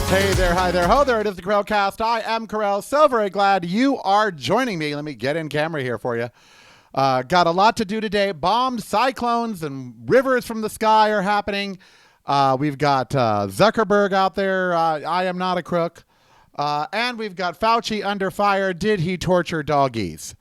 Hey there, hi there, ho there. It is the Karel Cast. I am Karel. So very glad you are joining me. Let me get in camera here for you. Got a lot to do today. Bombs, cyclones, and rivers from the sky are happening. We've got Zuckerberg out there. I am not a crook. And we've got Fauci under fire. Did he torture doggies?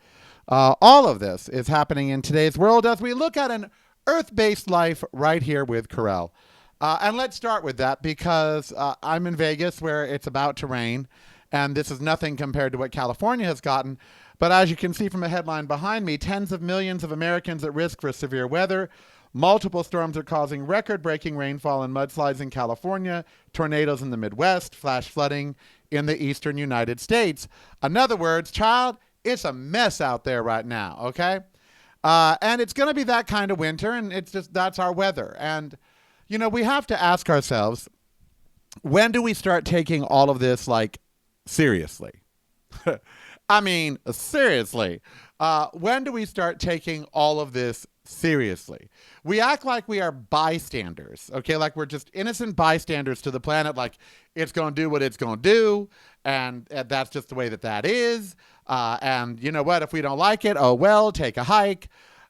All of this is happening in today's world as we look at an Earth-based life right here with Karel. And let's start with that because I'm in Vegas where it's about to rain, and this is nothing compared to what California has gotten. But as you can see from a headline behind me, tens of millions of Americans at risk for severe weather. Multiple storms are causing record-breaking rainfall and mudslides in California, tornadoes in the Midwest, flash flooding in the eastern United States. In other words, child, it's a mess out there right now, okay? And it's going to be that kind of winter, and it's just that's our weather. And you know, we have to ask ourselves, when do we start taking all of this, like, seriously? I mean, seriously. When do we start taking all of this seriously? We act like we are bystanders, okay? Like we're just innocent bystanders to the planet, like it's going to do what it's going to do, and that's just the way that is. And you know what? If we don't like it, oh, well, take a hike.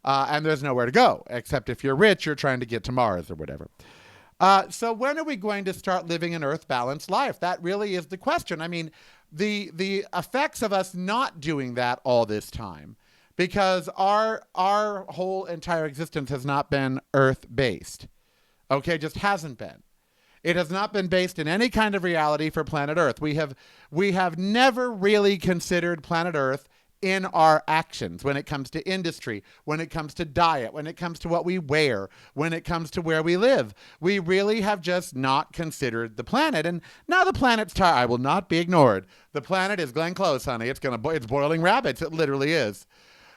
And there's nowhere to go, except if you're rich, you're trying to get to Mars or whatever. So when are we going to start living an Earth-balanced life? That really is the question. I mean, the effects of us not doing that all this time, because our whole entire existence has not been Earth-based. Okay, just hasn't been. It has not been based in any kind of reality for planet Earth. We have never really considered planet Earth in our actions when it comes to industry, when it comes to diet, when it comes to what we wear, when it comes to where we live. We really have just not considered the planet. And now the planet's tired. I will not be ignored. The planet is Glenn Close, honey. It's boiling rabbits. It literally is.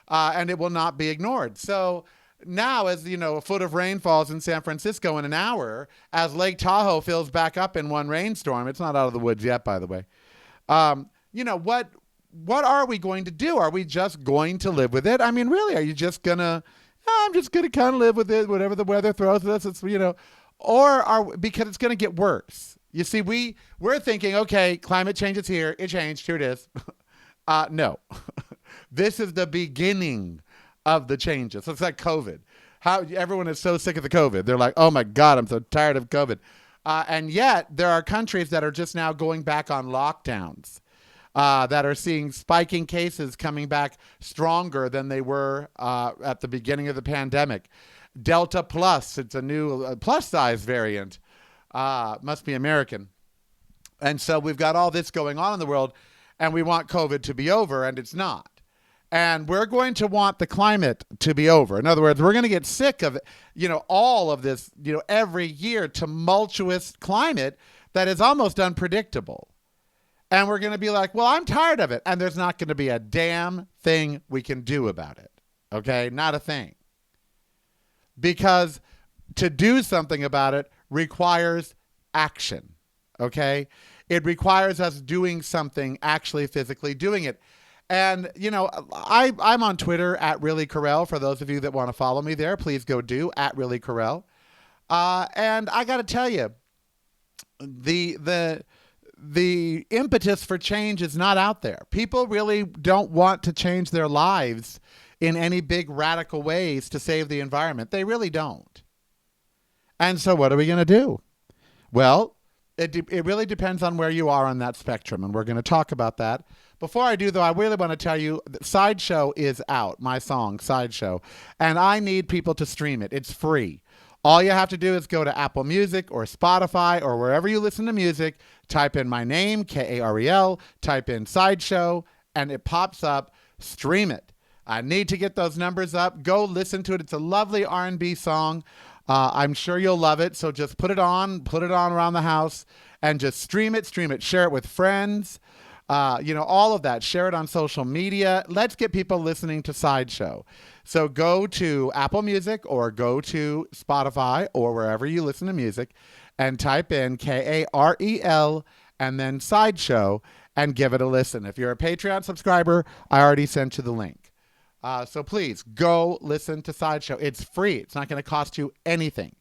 And it will not be ignored. So now, as you know, a foot of rain falls in San Francisco in an hour, as Lake Tahoe fills back up in one rainstorm. It's not out of the woods yet, by the way. You know, what are we going to do? Are we just going to live with it? I mean, really, are you just gonna, I'm just gonna kind of live with it, whatever the weather throws at us, it's, you know, or because it's gonna get worse. You see, we're thinking, okay, climate change is here, it changed, here it is. No, this is the beginning of the changes. It's like COVID. How everyone is so sick of the COVID. They're like, oh my God, I'm so tired of COVID. And yet there are countries that are just now going back on lockdowns. That are seeing spiking cases coming back stronger than they were at the beginning of the pandemic. Delta Plus, it's a new plus size variant, must be American. And so we've got all this going on in the world, and we want COVID to be over, and it's not. And we're going to want the climate to be over. In other words, we're going to get sick of, you know, all of this, you know, every year tumultuous climate that is almost unpredictable. And we're going to be like, well, I'm tired of it. And there's not going to be a damn thing we can do about it. Okay? Not a thing. Because to do something about it requires action. Okay? It requires us doing something, actually physically doing it. And, you know, I'm on Twitter at Really Karel. For those of you that want to follow me there, please go do at Really Karel. And I got to tell you, the impetus for change is not out there. People really don't want to change their lives in any big radical ways to save the environment. They really don't. And so what are we going to do? Well, it really depends on where you are on that spectrum, and we're going to talk about that. Before I do, though, I really want to tell you that Sideshow is out, my song, Sideshow, and I need people to stream it. It's free. All you have to do is go to Apple Music or Spotify or wherever you listen to music, type in my name, Karel, type in Sideshow, and it pops up. Stream it. I need to get those numbers up. Go listen to it. It's a lovely R&B song. I'm sure you'll love it. So just put it on around the house and just stream it, share it with friends. You know, all of that. Share it on social media. Let's get people listening to Sideshow. So go to Apple Music or go to Spotify or wherever you listen to music and type in Karel and then Sideshow and give it a listen. If you're a Patreon subscriber, I already sent you the link. So please go listen to Sideshow. It's free. It's not going to cost you anything.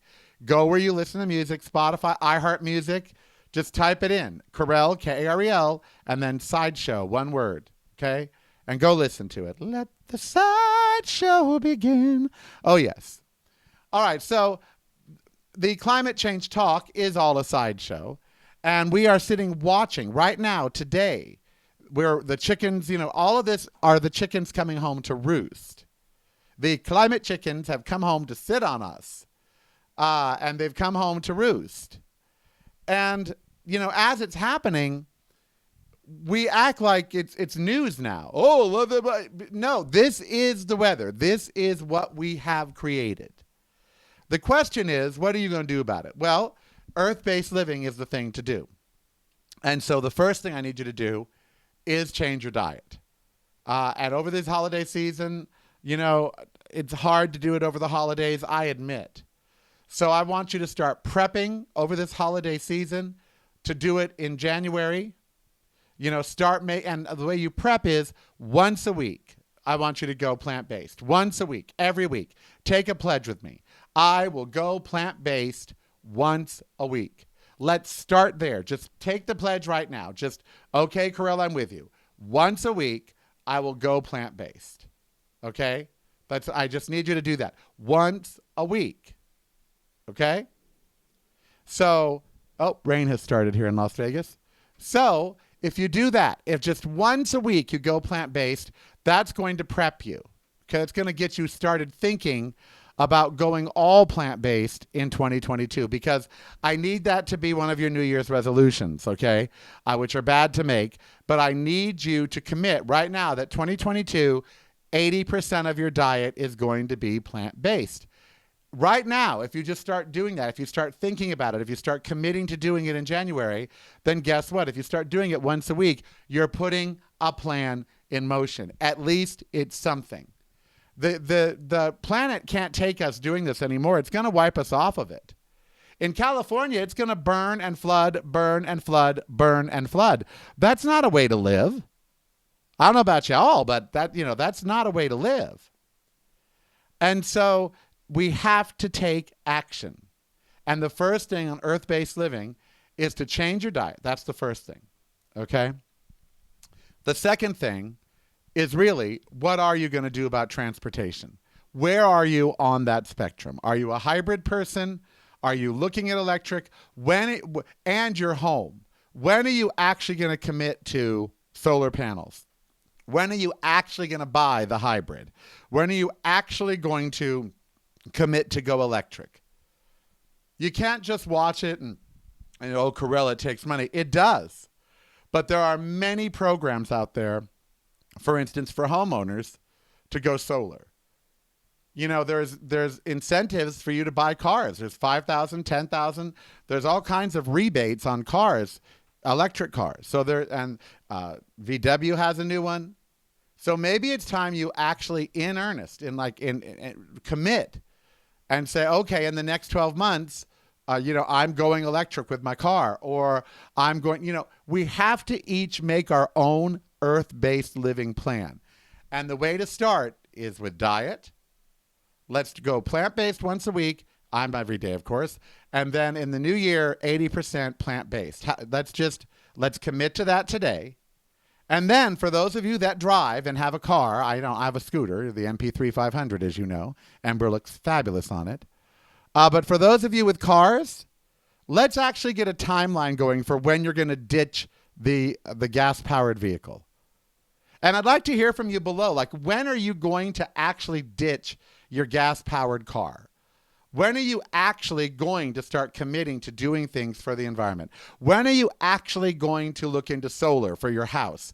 Go where you listen to music, Spotify, iHeartMusic. Just type it in. Karel, Karel, and then sideshow, one word. Okay? And go listen to it. Let the sideshow begin. Oh, yes. All right. So the climate change talk is all a sideshow. And we are sitting watching right now, today, where the chickens, all of this are the chickens coming home to roost. The climate chickens have come home to sit on us. And they've come home to roost. And, as it's happening, we act like it's news now. Oh, no, this is the weather. This is what we have created. The question is, what are you going to do about it? Well, earth-based living is the thing to do. And so the first thing I need you to do is change your diet. And over this holiday season, it's hard to do it over the holidays, I admit. So I want you to start prepping over this holiday season to do it in January. And the way you prep is once a week. I want you to go plant-based. Once a week, every week. Take a pledge with me. I will go plant-based once a week. Let's start there. Just take the pledge right now. Okay, Karel, I'm with you. Once a week, I will go plant-based. Okay? I just need you to do that. Once a week. Okay? So, rain has started here in Las Vegas. So, if you do that, if just once a week you go plant-based, that's going to prep you. Okay? It's going to get you started thinking about going all plant-based in 2022, because I need that to be one of your New Year's resolutions, okay, which are bad to make. But I need you to commit right now that 2022, 80% of your diet is going to be plant-based. Right now, if you just start doing that, if you start thinking about it, if you start committing to doing it in January, then guess what? If you start doing it once a week, you're putting a plan in motion. At least it's something. The planet can't take us doing this anymore. It's going to wipe us off of it. In California, it's going to burn and flood, burn and flood, burn and flood. That's not a way to live. I don't know about y'all, but that's not a way to live. And so we have to take action. And the first thing on earth-based living is to change your diet. That's the first thing. Okay? The second thing is really, what are you going to do about transportation? Where are you on that spectrum? Are you a hybrid person? Are you looking at electric? And your home. When are you actually going to commit to solar panels? When are you actually going to buy the hybrid? When are you actually going to commit to go electric? You can't just watch it and Karel, it takes money. It does. But there are many programs out there, for instance, for homeowners to go solar. There's incentives for you to buy cars. There's $5,000, $10,000. There's all kinds of rebates on cars, electric cars. So VW has a new one. So maybe it's time you actually, in earnest, in commit and say, okay, in the next 12 months, I'm going electric with my car, or I'm going, we have to each make our own earth-based living plan. And the way to start is with diet. Let's go plant-based once a week. I'm every day, of course. And then in the new year, 80% plant-based. Let's commit to that today. And then for those of you that drive and have a car, I have a scooter, the MP3 500, as you know. Ember looks fabulous on it. But for those of you with cars, let's actually get a timeline going for when you're going to ditch the gas-powered vehicle. And I'd like to hear from you below. When are you going to actually ditch your gas-powered car? When are you actually going to start committing to doing things for the environment? When are you actually going to look into solar for your house?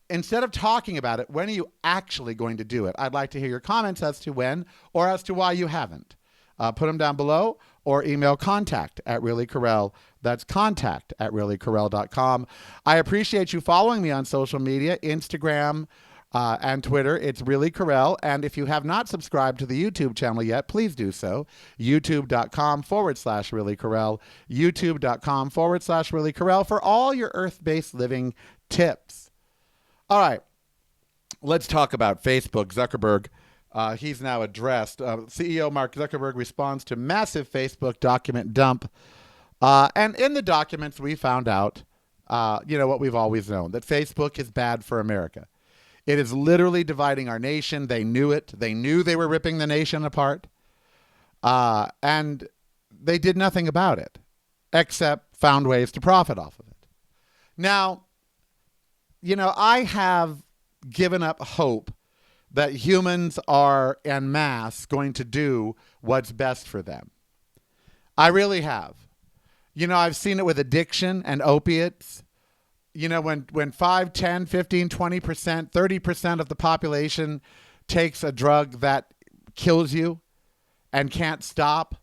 Instead of talking about it, when are you actually going to do it? I'd like to hear your comments as to when or as to why you haven't. Put them down below or email contact@reallykarel. That's contact@reallykarel.com. I appreciate you following me on social media, Instagram, and Twitter. It's Really Karel. And if you have not subscribed to the YouTube channel yet, please do so. YouTube.com/Really Karel. YouTube.com/Really Karel for all your earth-based living tips. All right. Let's talk about Facebook. Zuckerberg. He's now addressed. CEO Mark Zuckerberg responds to massive Facebook document dump And in the documents, we found out, what we've always known, that Facebook is bad for America. It is literally dividing our nation. They knew it. They knew they were ripping the nation apart. And they did nothing about it, except found ways to profit off of it. Now, I have given up hope that humans are en masse going to do what's best for them. I really have. I've seen it with addiction and opiates. When 5, 10, 15, 20%, 30% of the population takes a drug that kills you and can't stop,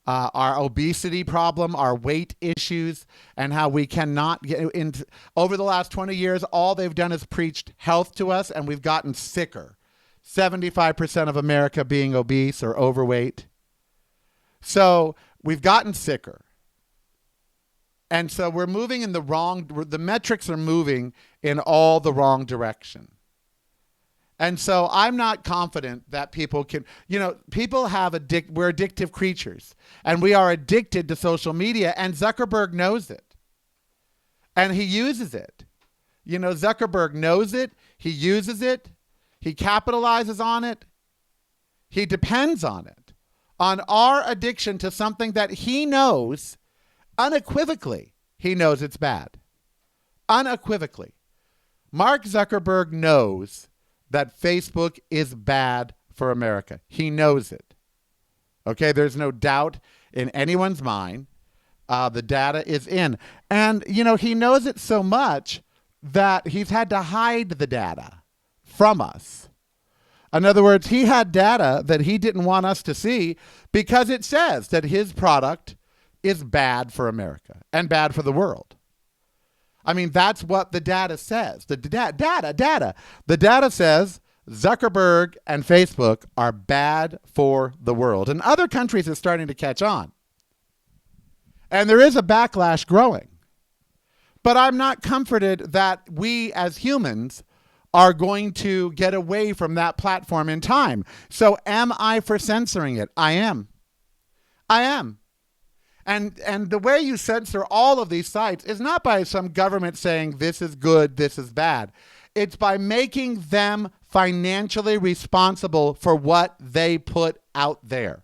our obesity problem, our weight issues, and how we cannot get into. Over the last 20 years, all they've done is preached health to us, and we've gotten sicker. 75% of America being obese or overweight. So we've gotten sicker. And so we're moving in the metrics are moving in all the wrong direction. And so I'm not confident that people can, people we're addictive creatures, and we are addicted to social media, and Zuckerberg knows it. And he uses it. Zuckerberg knows it. He uses it. He capitalizes on it. He depends on it, on our addiction to something that he knows unequivocally. He knows it's bad. Unequivocally. Mark Zuckerberg knows that Facebook is bad for America. He knows it. Okay, there's no doubt in anyone's mind. The data is in. And, he knows it so much that he's had to hide the data from us. In other words, he had data that he didn't want us to see because it says that his product is bad for America and bad for the world. I mean, that's what the data says. The data. The data says Zuckerberg and Facebook are bad for the world. And other countries are starting to catch on. And there is a backlash growing. But I'm not comforted that we as humans are going to get away from that platform in time. So am I for censoring it? I am. And the way you censor all of these sites is not by some government saying this is good, this is bad. It's by making them financially responsible for what they put out there.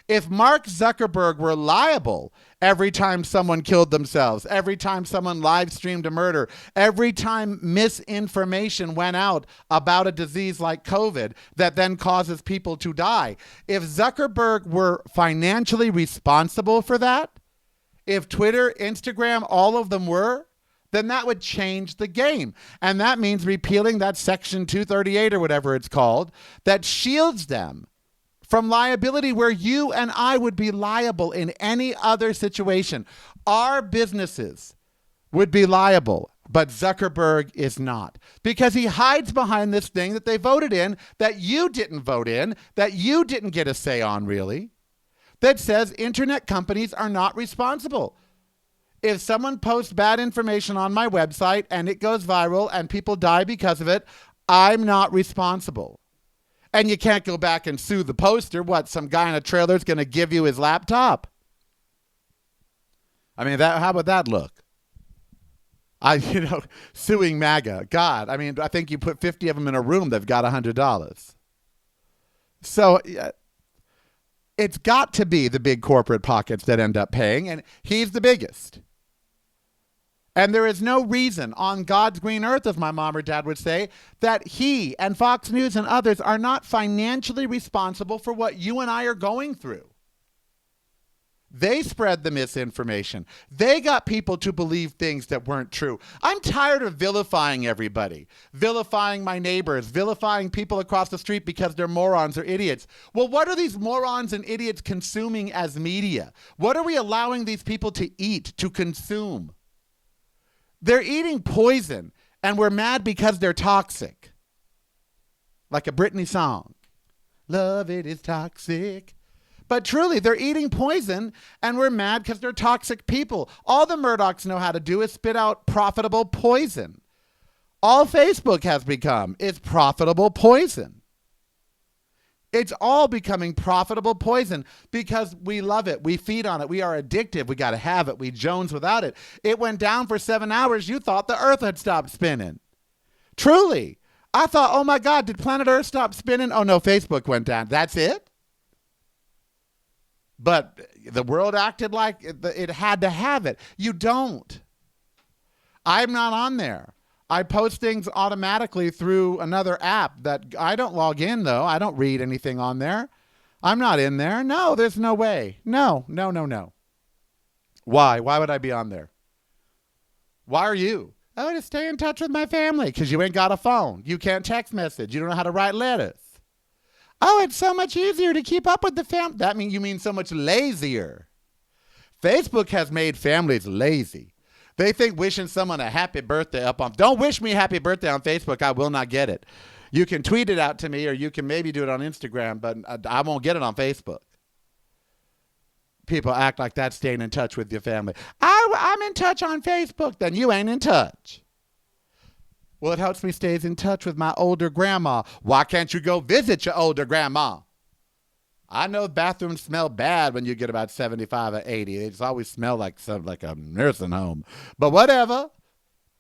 If Mark Zuckerberg were liable every time someone killed themselves, every time someone live streamed a murder, every time misinformation went out about a disease like COVID that then causes people to die, if Zuckerberg were financially responsible for that, if Twitter, Instagram, all of them were, then that would change the game. And that means repealing that Section 238 or whatever it's called that shields them from liability where you and I would be liable in any other situation. Our businesses would be liable, but Zuckerberg is not, because he hides behind this thing that they voted in, that you didn't vote in, that you didn't get a say on, really, that says internet companies are not responsible. If someone posts bad information on my website and it goes viral and people die because of it, I'm not responsible. And you can't go back and sue the poster. What, some guy in a trailer is going to give you his laptop? I mean, how would that look? Suing MAGA. God, I mean, I think you put 50 of them in a room, they've got $100. So it's got to be the big corporate pockets that end up paying, and he's the biggest. And there is no reason on God's green earth, as my mom or dad would say, that he and Fox News and others are not financially responsible for what you and I are going through. They spread the misinformation. They got people to believe things that weren't true. I'm tired of vilifying everybody, vilifying my neighbors, vilifying people across the street because they're morons or idiots. Well, what are these morons and idiots consuming as media? What are we allowing these people to eat, to consume? They're eating poison, and we're mad because they're toxic. Like a Britney song. Love it is toxic. But truly, they're eating poison, and we're mad because they're toxic people. All the Murdochs know how to do is spit out profitable poison. All Facebook has become is profitable poison. It's all becoming profitable poison because we love it. We feed on it. We are addictive. We got to have it. We Jones without it. It went down for 7 hours. You thought the earth had stopped spinning. Truly. I thought, oh my God, did planet Earth stop spinning? Oh no, Facebook went down. That's it? But the world acted like it had to have it. You don't. I'm not on there. I post things automatically through another app that I don't log in, though. I don't read anything on there. I'm not in there. No, there's no way. No, no, no, no. Why? Why would I be on there? Why are you? Oh, to stay in touch with my family because you ain't got a phone. You can't text message. You don't know how to write letters. Oh, it's so much easier to keep up with the family. That means you mean so much lazier. Facebook has made families lazy. They think wishing someone a happy birthday up on... Don't wish me happy birthday on Facebook. I will not get it. You can tweet it out to me or you can maybe do it on Instagram, but I won't get it on Facebook. People act like that's staying in touch with your family. I'm in touch on Facebook. Then you ain't in touch. Well, it helps me stay in touch with my older grandma. Why can't you go visit your older grandma? I know bathrooms smell bad when you get about 75 or 80. They just always smell like a nursing home. But whatever.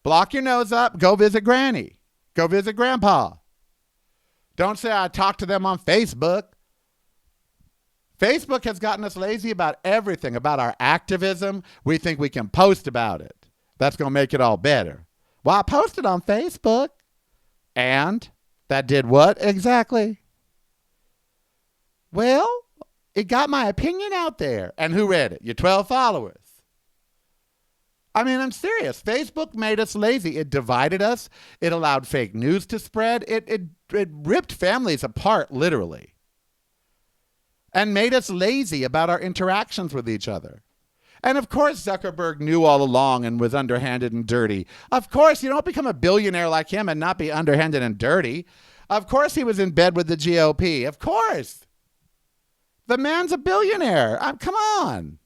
Block your nose up. Go visit Granny. Go visit Grandpa. Don't say I talked to them on Facebook. Facebook has gotten us lazy about everything, about our activism. We think we can post about it. That's going to make it all better. Well, I posted on Facebook. And that did what exactly? Well, it got my opinion out there. And who read it? Your 12 followers. I mean, I'm serious. Facebook made us lazy. It divided us. It allowed fake news to spread. It ripped families apart, literally. And made us lazy about our interactions with each other. And of course, Zuckerberg knew all along and was underhanded and dirty. Of course, you don't become a billionaire like him and not be underhanded and dirty. Of course, he was in bed with the GOP. Of course. The man's a billionaire. Come on.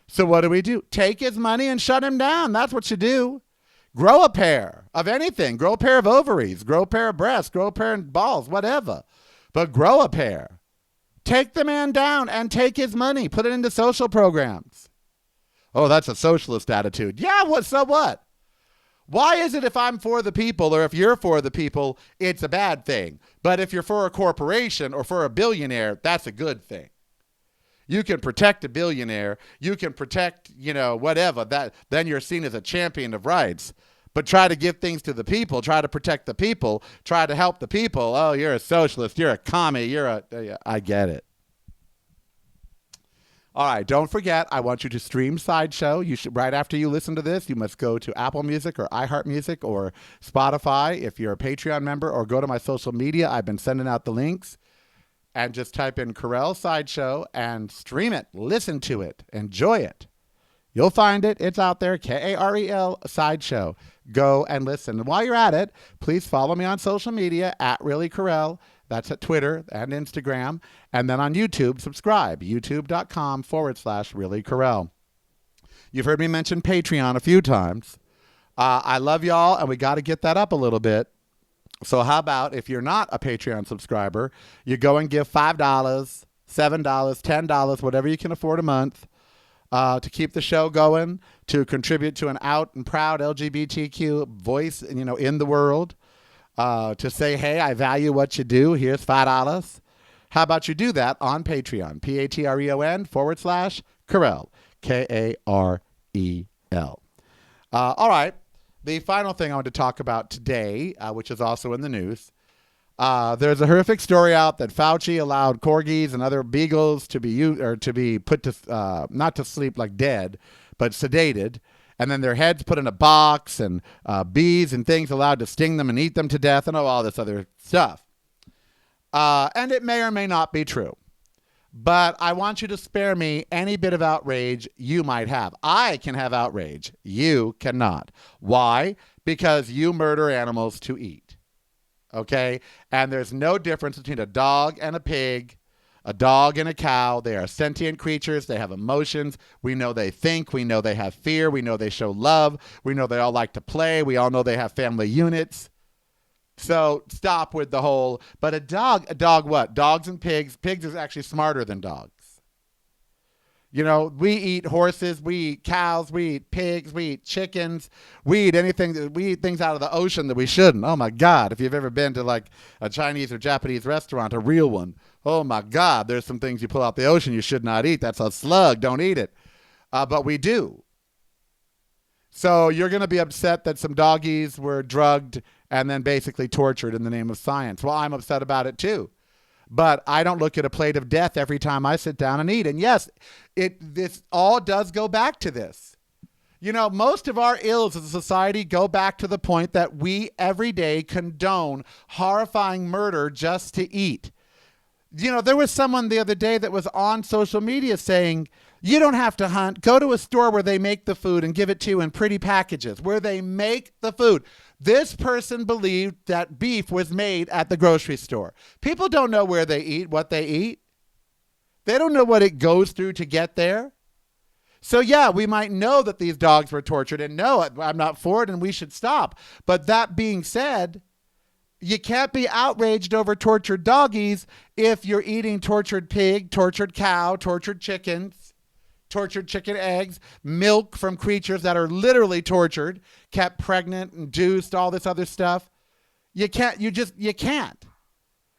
So what do? Take his money and shut him down. That's what you do. Grow a pair of anything. Grow a pair of ovaries. Grow a pair of breasts. Grow a pair of balls. Whatever. But grow a pair. Take the man down and take his money. Put it into social programs. Oh, that's a socialist attitude. Yeah, so what? Why is it if I'm for the people or if you're for the people, it's a bad thing? But if you're for a corporation or for a billionaire, that's a good thing. You can protect a billionaire. You can protect, whatever. Then you're seen as a champion of rights. But try to give things to the people. Try to protect the people. Try to help the people. Oh, you're a socialist. You're a commie. I get it. All right, don't forget, I want you to stream Sideshow. You should, right after you listen to this, you must go to Apple Music or iHeartMusic or Spotify if you're a Patreon member, or go to my social media. I've been sending out the links. And just type in Karel Sideshow and stream it. Listen to it. Enjoy it. You'll find it. It's out there. Karel Sideshow. Go and listen. And while you're at it, please follow me on social media at ReallyKarel. That's at Twitter and Instagram. And then on YouTube, subscribe. YouTube.com/ReallyKarel. You've heard me mention Patreon a few times. I love y'all, and we got to get that up a little bit. So how about if you're not a Patreon subscriber, you go and give $5, $7, $10, whatever you can afford a month to keep the show going, to contribute to an out and proud LGBTQ voice, in the world, to say, hey, I value what you do. Here's $5. How about you do that on Patreon? Patreon.com/Karel. Karel. All right. The final thing I want to talk about today, which is also in the news, there's a horrific story out that Fauci allowed corgis and other beagles to be put to not to sleep like dead, but sedated, and then their heads put in a box, and bees and things allowed to sting them and eat them to death, and all this other stuff. And it may or may not be true. But I want you to spare me any bit of outrage you might have. I can have outrage. You cannot. Why? Because you murder animals to eat. Okay? And there's no difference between a dog and a pig, a dog and a cow. They are sentient creatures. They have emotions. We know they think. We know they have fear. We know they show love. We know they all like to play. We all know they have family units. So stop with the whole, but a dog what? Dogs and pigs. Pigs is actually smarter than dogs. You know, we eat horses, we eat cows, we eat pigs, we eat chickens, we eat anything, we eat things out of the ocean that we shouldn't. Oh my God. If you've ever been to like a Chinese or Japanese restaurant, a real one, oh my God, there's some things you pull out the ocean you should not eat. That's a slug. Don't eat it. But we do. So you're going to be upset that some doggies were drugged and then basically tortured in the name of science. Well, I'm upset about it too. But I don't look at a plate of death every time I sit down and eat. And yes, this all does go back to this. You know, most of our ills as a society go back to the point that we every day condone horrifying murder just to eat. You know, there was someone the other day that was on social media saying, you don't have to hunt. Go to a store where they make the food and give it to you in pretty packages, where they make the food. This person believed that beef was made at the grocery store. People don't know where they eat, what they eat. They don't know what it goes through to get there. So yeah, we might know that these dogs were tortured, and no, I'm not for it and we should stop. But that being said, you can't be outraged over tortured doggies if you're eating tortured pig, tortured cow, tortured chickens, tortured chicken eggs, milk from creatures that are literally tortured, kept pregnant, induced, all this other stuff. You can't. You can't.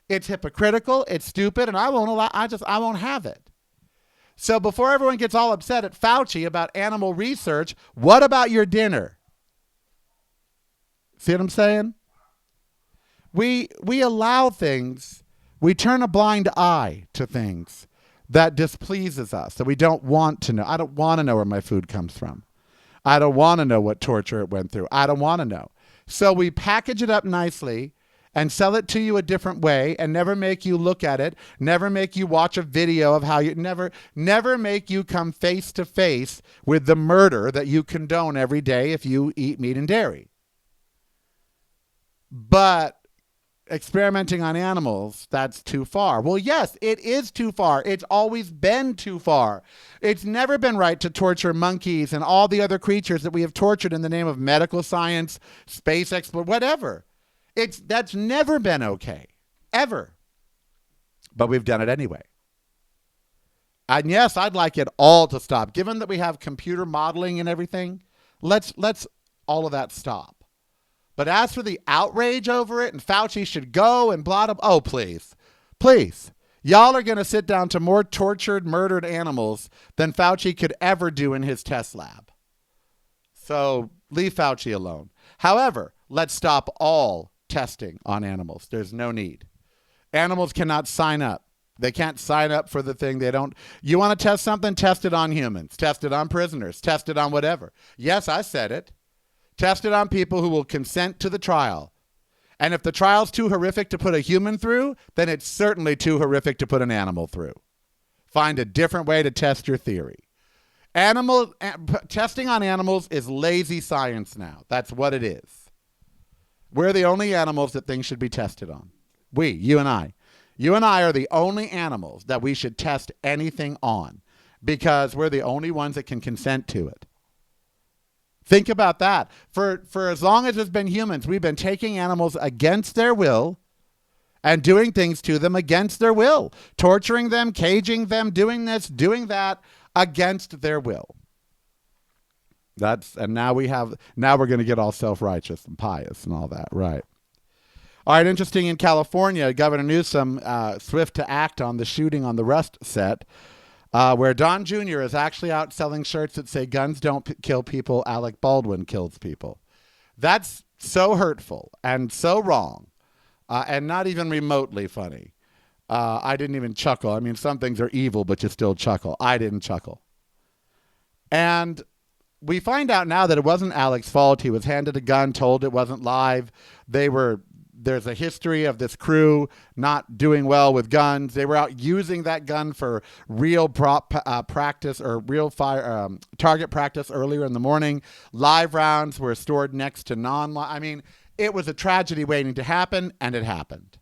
It's hypocritical. It's stupid, and I won't have it. So before everyone gets all upset at Fauci about animal research, what about your dinner? See what I'm saying? We allow things, we turn a blind eye to things that displeases us, that we don't want to know. I don't want to know where my food comes from. I don't want to know what torture it went through. I don't want to know. So we package it up nicely and sell it to you a different way and never make you look at it, never make you watch a video of how you, never make you come face to face with the murder that you condone every day if you eat meat and dairy. But experimenting on animals, that's too far. Well, yes, it is too far. It's always been too far. It's never been right to torture monkeys and all the other creatures that we have tortured in the name of medical science, space exploration, whatever. That's never been okay, ever. But we've done it anyway. And yes, I'd like it all to stop. Given that we have computer modeling and everything, let's all of that stop. But as for the outrage over it and Fauci should go and blah, blah, oh, please, please. Y'all are going to sit down to more tortured, murdered animals than Fauci could ever do in his test lab. So leave Fauci alone. However, let's stop all testing on animals. There's no need. Animals cannot sign up. They can't sign up for the thing they don't. You want to test something? Test it on humans. Test it on prisoners. Test it on whatever. Yes, I said it. Test it on people who will consent to the trial. And if the trial's too horrific to put a human through, then it's certainly too horrific to put an animal through. Find a different way to test your theory. Testing on animals is lazy science now. That's what it is. We're the only animals that things should be tested on. You and I. You and I are the only animals that we should test anything on because we're the only ones that can consent to it. Think about that. For as long as there's been humans, we've been taking animals against their will and doing things to them against their will, torturing them, caging them, doing this, doing that against their will. Now we're going to get all self-righteous and pious and all that, right? All right, interesting, in California, Governor Newsom swift to act on the shooting on the Rust set, where Don Jr. is actually out selling shirts that say guns don't kill people, Alec Baldwin kills people. That's so hurtful and so wrong and not even remotely funny. I didn't even chuckle. I mean, some things are evil, but you still chuckle. I didn't chuckle. And we find out now that it wasn't Alec's fault. He was handed a gun, told it wasn't live. There's a history of this crew not doing well with guns. They were out using that gun for real practice or real fire target practice earlier in the morning. Live rounds were stored next to non-live. I mean, it was a tragedy waiting to happen, and it happened.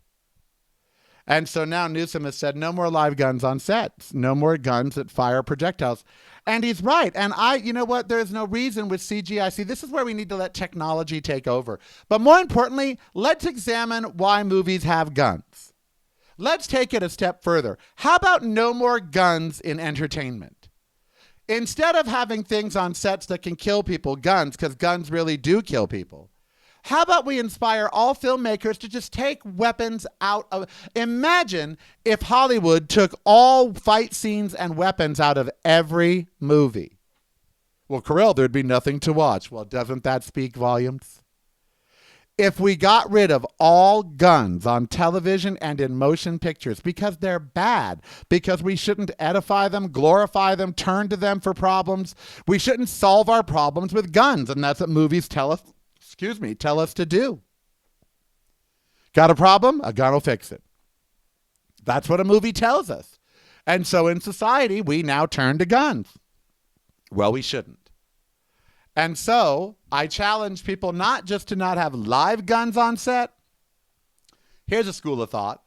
And so now Newsom has said no more live guns on sets, no more guns that fire projectiles. And he's right. And you know what? There's no reason with CGI. See, this is where we need to let technology take over. But more importantly, let's examine why movies have guns. Let's take it a step further. How about no more guns in entertainment? Instead of having things on sets that can kill people, guns, because guns really do kill people. How about we inspire all filmmakers to just take weapons out of... Imagine if Hollywood took all fight scenes and weapons out of every movie. Well, Karel, there'd be nothing to watch. Well, doesn't that speak volumes? If we got rid of all guns on television and in motion pictures because they're bad, because we shouldn't edify them, glorify them, turn to them for problems, we shouldn't solve our problems with guns, and that's what movies tell us to do. Got a problem? A gun will fix it. That's what a movie tells us. And so in society, we now turn to guns. Well, we shouldn't. And so I challenge people not just to not have live guns on set. Here's a school of thought.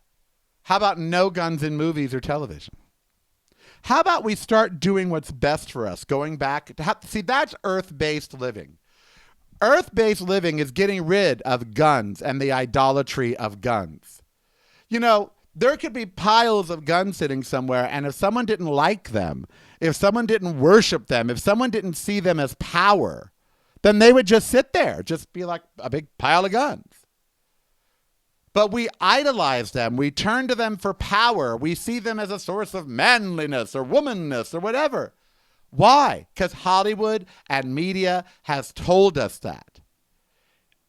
How about no guns in movies or television? How about we start doing what's best for us, going back to see, that's earth-based living. Earth-based living is getting rid of guns and the idolatry of guns. You know, there could be piles of guns sitting somewhere, and if someone didn't like them, if someone didn't worship them, if someone didn't see them as power, then they would just sit there, just be like a big pile of guns. But we idolize them. We turn to them for power. We see them as a source of manliness or womanness or whatever. Why? Because Hollywood and media has told us that.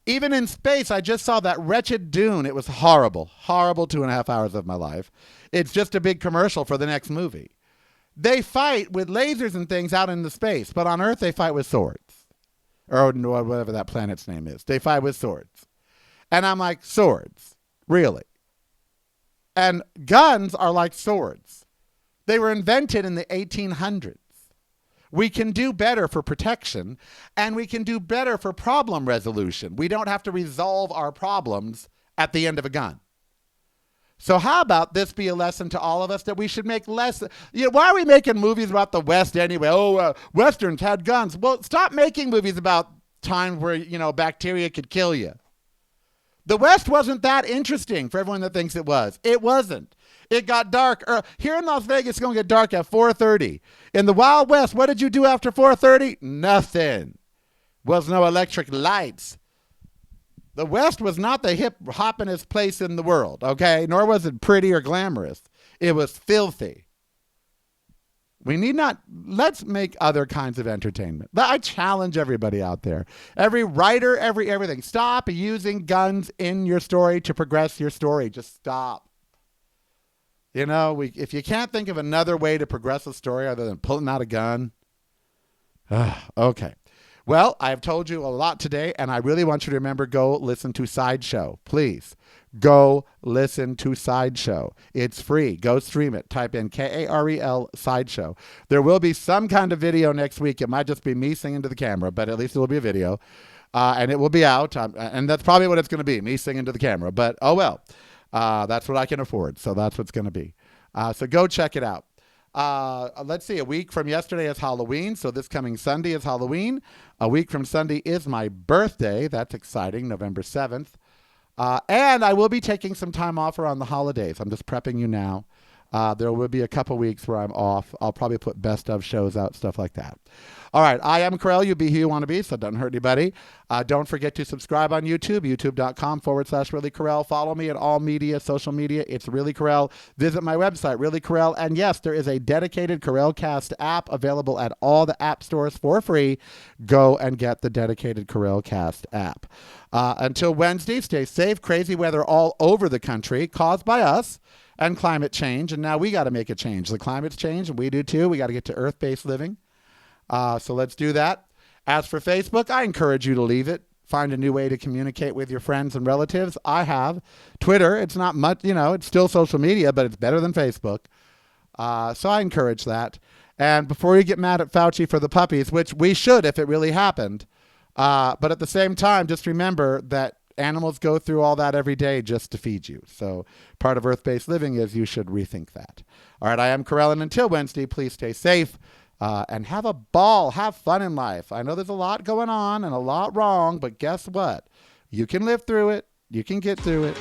Even in space, I just saw that wretched Dune. It was horrible. Horrible 2.5 hours of my life. It's just a big commercial for the next movie. They fight with lasers and things out in the space, but on Earth they fight with swords. Or whatever that planet's name is. They fight with swords. And I'm like, swords? Really? And guns are like swords. They were invented in the 1800s. We can do better for protection, and we can do better for problem resolution. We don't have to resolve our problems at the end of a gun. So how about this be a lesson to all of us that we should make less... why are we making movies about the West anyway? Westerns had guns. Well, stop making movies about times where, bacteria could kill you. The West wasn't that interesting for everyone that thinks it was. It wasn't. It got dark. Here in Las Vegas, it's going to get dark at 4:30. In the Wild West, what did you do after 4:30? Nothing. Was no electric lights. The West was not the hip, hoppingest place in the world, okay? Nor was it pretty or glamorous. It was filthy. Let's make other kinds of entertainment. I challenge everybody out there. Every writer, everything. Stop using guns in your story to progress your story. Just stop. If you can't think of another way to progress a story other than pulling out a gun. Okay. Well, I have told you a lot today, and I really want you to remember, go listen to Sideshow. Please, go listen to Sideshow. It's free. Go stream it. Type in Karel Sideshow. There will be some kind of video next week. It might just be me singing to the camera, but at least it will be a video, and it will be out, and that's probably what it's going to be, me singing to the camera. But, oh well, that's what I can afford, so that's what's going to be. So go check it out. Let's see, a week from yesterday is Halloween, so this coming Sunday is Halloween. A week from Sunday is my birthday. That's exciting, November 7th. And I will be taking some time off around the holidays. I'm just prepping you now. There will be a couple weeks where I'm off. I'll probably put best of shows out, stuff like that. All right, I am Karel. You be who you want to be, so it doesn't hurt anybody. Don't forget to subscribe on YouTube, youtube.com/Really Karel. Follow me at all media, social media. It's Really Karel. Visit my website, Really Karel. And yes, there is a dedicated Karelcast app available at all the app stores for free. Go and get the dedicated Karelcast app. Until Wednesday, stay safe. Crazy weather all over the country caused by us and climate change. And now we got to make a change. The climate's changed, and we do too. We got to get to earth-based living. So let's do that. As for Facebook, I encourage you to leave it. Find a new way to communicate with your friends and relatives. I have Twitter. It's not much, it's still social media, but it's better than Facebook. So I encourage that. And before you get mad at Fauci for the puppies, which we should if it really happened, but at the same time, just remember that animals go through all that every day just to feed you. So part of Earth-based living is you should rethink that. All right, I am Karel, and until Wednesday, please stay safe and have a ball. Have fun in life. I know there's a lot going on and a lot wrong, but guess what? You can live through it. You can get through it.